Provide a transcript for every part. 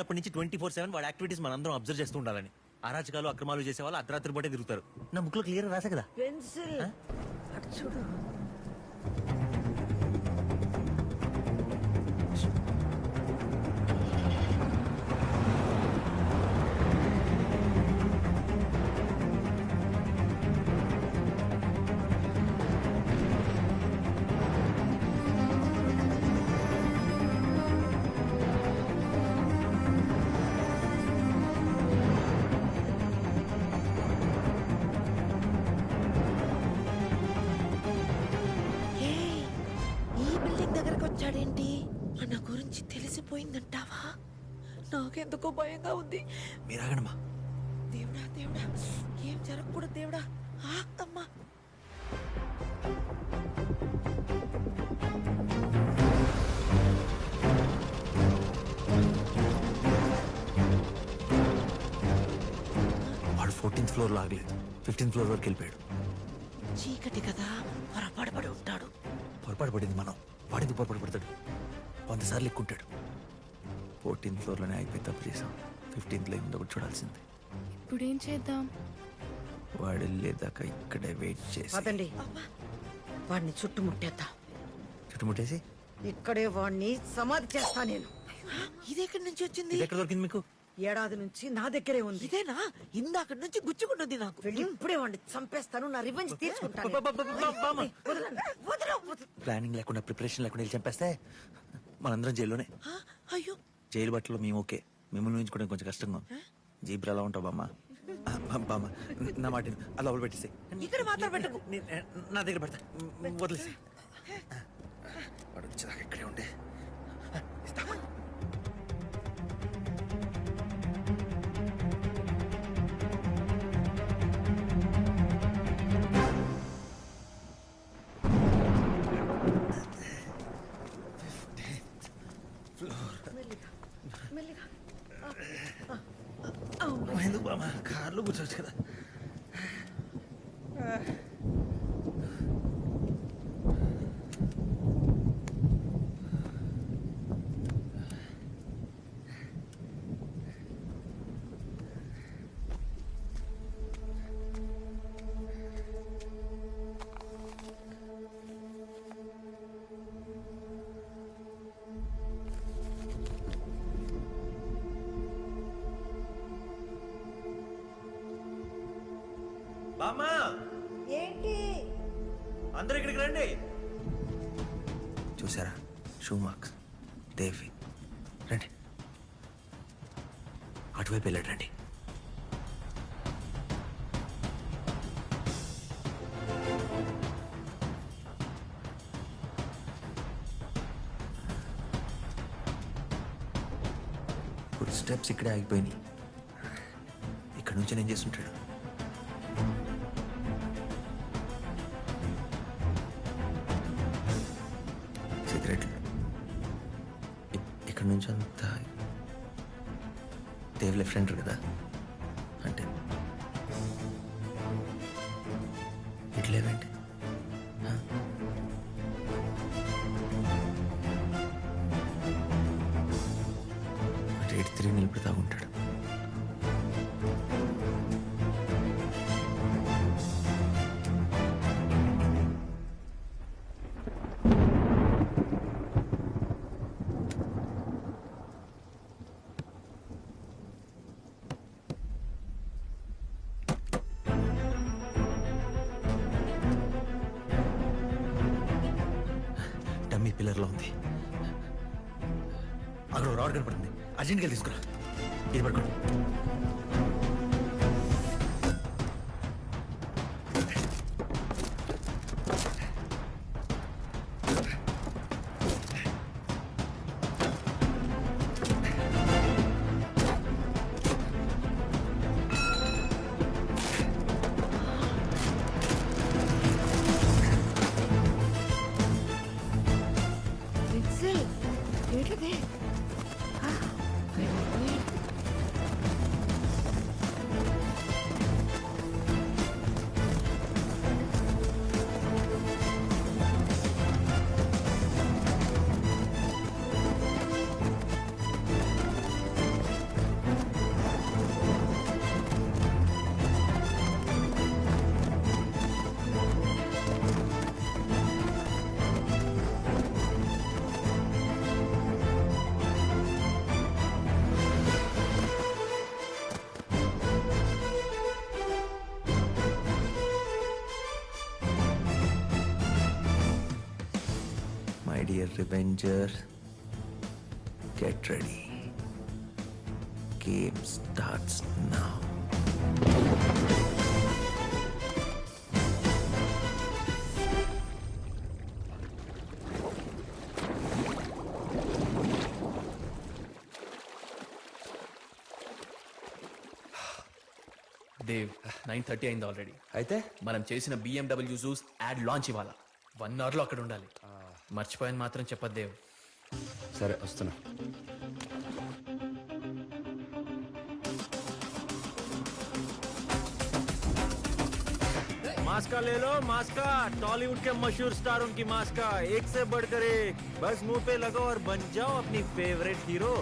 అప్పటి నుంచి 24/7 వాడి యాక్టివిటీస్ మనందరం అబ్జర్వ్ చేస్తూ ఉండాలని. అరాచకాలు అక్రమాలు చేసే వాళ్ళు అర్ధరాత్రి పూటే తిరుగుతారు. నా బుక్ లో క్లియర్ రాసా కదా. పెన్సిల్ అటు చూడు. ఏయ్, ఈ బిల్డింగ్ దగ్గరకు వచ్చాడేంటి? మన గురించి తెలిసిపోయిందంటావా? నాకెందుకో భయంగా ఉంది. మీరు ఆగండమ్మా. దేవుడా దేవుడా, ఏం జరగకూడదు దేవుడా. అమ్మా వాడు 14th ఫ్లోర్ లో ఆగలేదు, 15th ఫ్లోర్ వరకు వెళ్ళిపోయాడు. చీకటి కదా, పొరపాటు పడి ఉంటాడు. పొరపాటు పడింది మనం, వాడికి పొరపాటు పడతాడు. 100 సార్లు ఎక్కుంటాడు. 14th ఫ్లోర్ లోనే అయిపోయి తప్పు చేసాం. 15th లో ఏముందో కూడా చూడాల్సిందే. ఇప్పుడేం చేద్దాం? వాడు వెళ్ళేదాకా ఇక్కడే వెయిట్ చేసి పదండి, వాడిని చుట్టుముట్టేద్దాం. చుట్టుముట్టేసి ఇక్కడే వాడిని సమాధి చేస్తా నేను. ఇదెక్కడి నుంచి వచ్చింది? ఇది ఎక్కడ దొరికింది మీకు? ఏడాది నుంచి నా దగ్గరే ఉంది. ఇదేనా? ఇందాక నుంచి గుచ్చుకుంటుంది నాకు. వెళ్ళి ఇప్పుడే వాడిని చంపేస్తాను, నా రివెంజ్ తీసుకుంటాను. వదలండి, వదలు. ప్లానింగ్ లేకుండా ప్రిపరేషన్ లేకుండా వెళ్ళి చంపేస్తే మనందరం జైల్లోనే. ఆ, అయ్యో జైలు బట్టలు మేము ఓకే, మిమ్మల్ని ఊహించుకోవడం కొంచెం కష్టంగా ఉంది. జీబ్రా ఎలా ఉంటావు బామ్మ? బామ్మ నా మాట విను. అలా లోపల పెట్టేసి ఇక్కడ మాత్రం పెట్టకు. నా దగ్గర పెడతా, వదిలేసి. వాడు వచ్చేదాకా ఇక్కడే ఉండే. ఇస్తావా? మెల్లిగా. ఎందుకు బామ్మ, కార్లో కూర్చోవచ్చు కదా. బామ్మా, ఏంటి? అందరూ ఇక్కడికి రండి. చూసారా, షూ మార్క్స్. దేవి రండి, అటువైపు వెళ్ళాడు. రండి. ఇప్పుడు స్టెప్స్ ఇక్కడే ఆగిపోయినాయి. ఇక్కడ నుంచి నేను చేస్తుంటాడు. సిగరెట్లు ఇక్కడ నుంచి అంతా దేవ్ లెఫ్ట్ హ్యాండర్ కదా, అంటే ఇట్లేవేంటి? అటు ఇటు తిరిగి నిలబడతా ఉంటాడు. డమ్మీ పిల్లర్లో ఉంది. అక్కడ రాడ్ కనపడుతుంది, అర్జెంట్గా తీసుకురా. ఇది పడుకోండి. పెన్సిల్ ఏంటిది? Revenger, get ready. Game starts now. Dev 9:30 అయింది ఆల్రెడీ. అయితే మనం చేసిన BMW జూస్ యాడ్ లాంచ్ ఇవ్వాలా. 1 అవర్లో అక్కడ ఉండాలి. మర్చిపోయాను మాత్రం చెప్పదు దేవ్. సరే వస్తున్నా. मास्का ले लो मास्का, टॉलीवुड के मशहूर स्टारों की मास्का, एक से बढ़कर एक. बस मुंह पे लगाओ और बन जाओ अपनी फेवरेट हीरो.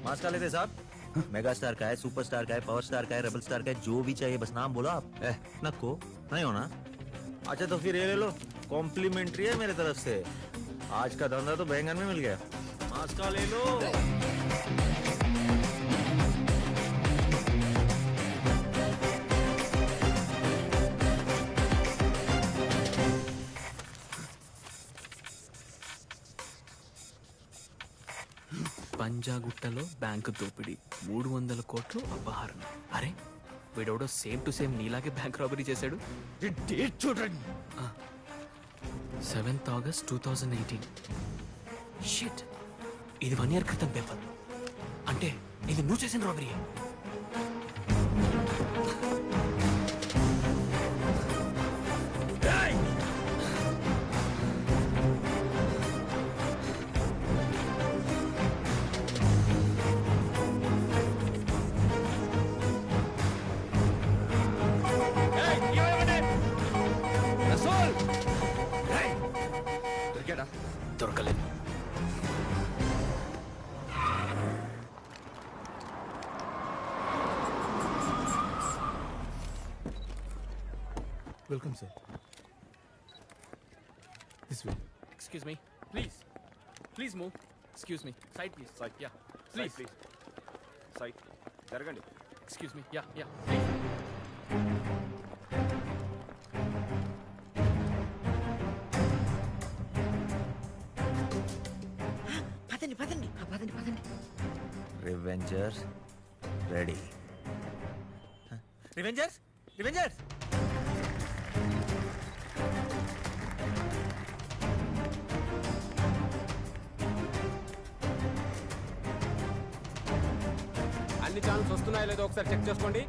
मास्का लेते साहब. मेगा स्टार का है, सुपर स्टार का है, पावर स्टार का है, रेबल स्टार का है, जो भी चाहिए बस नाम बोलो आप. नको नहीं होना. अच्छा तो फिर ये ले लो, कॉम्प्लीमेंट्री है मेरे तरफ से. आज का धंधा तो बैंगन में मिल गया. मास्का ले लो. పంజాగుట్టలో బ్యాంకు దోపిడీ, 300 కోట్లు అపహరణ. అరే వీడెవడో సేమ్ టు సేమ్ నీలాగే బ్యాంక్ రాబరీ చేశాడు. डेट చూడండి. 7th August 2018. షిట్, ఇది 1 year క్రితం పేపర్. అంటే ఇది నువ్వు చేసిన రాబరీ. దొరకలేదు. Welcome, sir. This way. Excuse me. Please move. Excuse me. Side please. Side. Yeah. Please. Side జరగండి. Excuse me. Yeah. Please. పదండి పదండి పదండి పదండి. Revengers ready. Revengers Revengers. అన్ని ఛానల్స్ వస్తున్నాయో లేదో ఒకసారి చెక్ చేసుకోండి.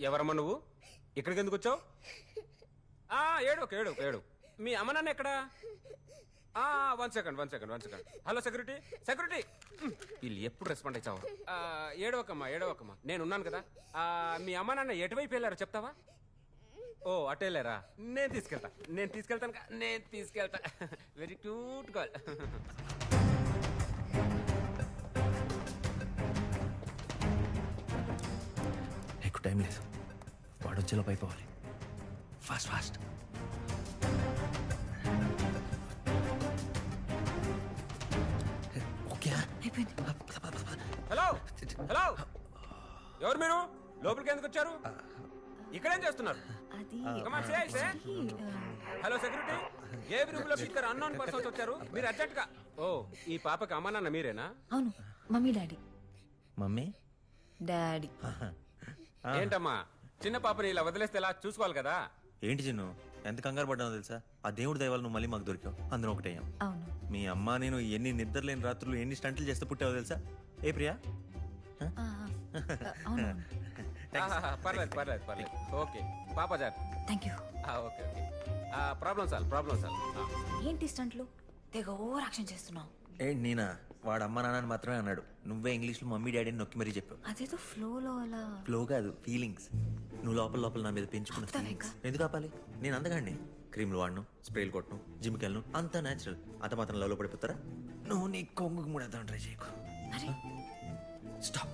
ఎవరమ్మా నువ్వు? ఇక్కడికి ఎందుకు వచ్చావు? ఏడు. మీ అమ్మ నాన్న ఎక్కడా? 1 సెకండ్. Hello security. వీళ్ళు ఎప్పుడు రెస్పాండ్ అయ్యావు? ఏడవకమ్మా, నేనున్నాను కదా. మీ అమ్మ నాన్న ఎటువైపు వెళ్ళారో చెప్తావా? ఓ అటు వెళ్ళారా? నేను తీసుకెళ్తా. Very cute girl. ఎక్కువ టైం లేదు, వాడు వచ్చేలోపు అయిపోవాలి. ఫాస్ట్. ఓకే అయిపోయింది. హలో ఎవరు మీరు? లోపలికి ఎందుకు వచ్చారు? ఇక్కడేం చేస్తున్నారు? అది హలో సెక్యూరిటీ, ఏ రూమ్ లో ఇద్దరు అన్నోన్ పర్సన్స్ వచ్చారు. మీరు అర్జెంట్ గా. ఓ ఈ పాపకి అమ్మ నాన్న మీరేనా? అవును, మమ్మీ డాడీ. Mummy daddy. ఏంటమ్మా చిన్న పాపని ఇలా వదిలేస్తే ఎలా? చూసుకోవాలి కదా. ఏంటి చిన్ను ఎంత కంగారు పడ్డానో తెలుసా? ఆ దేవుడి దయవల్ల నువ్వు మళ్ళీ మాకు దొరికావు, అందులో ఒకటేయం. అవును. మీ అమ్మ నేను ఎన్ని నిద్రలేని రాత్రులు ఎన్ని స్టంట్లు చేస్తే పుట్టావో తెలుసా? ఏ ప్రియా? అవును. పర్లేదు. ఓకే పాప జార్. Thank you. Okay. Problem solve. ఏంటి స్టంట్లు? తెగ ఓవర్ యాక్షన్ చేస్తున్నావు. ఏంటి నేనా? వాడు అమ్మ నాన్న మాత్రమే అన్నాడు, నువ్వే ఇంగ్లీష్లో మమ్మీ డాడీని నొక్కి మరీ చెప్పావు. అదేదో ఫ్లోలో అలా. ఫ్లో కాదు, ఫీలింగ్స్. నువ్వు లోపల నా మీద పెంచుకున్న ఆపుతావా feelings. ఇంకా? ఎందుకు ఆపాలి? నేను అందగాడిని. క్రీమ్లు వాడను, స్ప్రేలు కొట్టను, జిమ్కి వెళ్ళను, అంతా న్యాచురల్. అంత మాత్రం లవ్లో పడిపోతారా? నువ్వు నీ కొంగుకు ముడేద్దాం ట్రై చేయకు. అరే స్టాప్.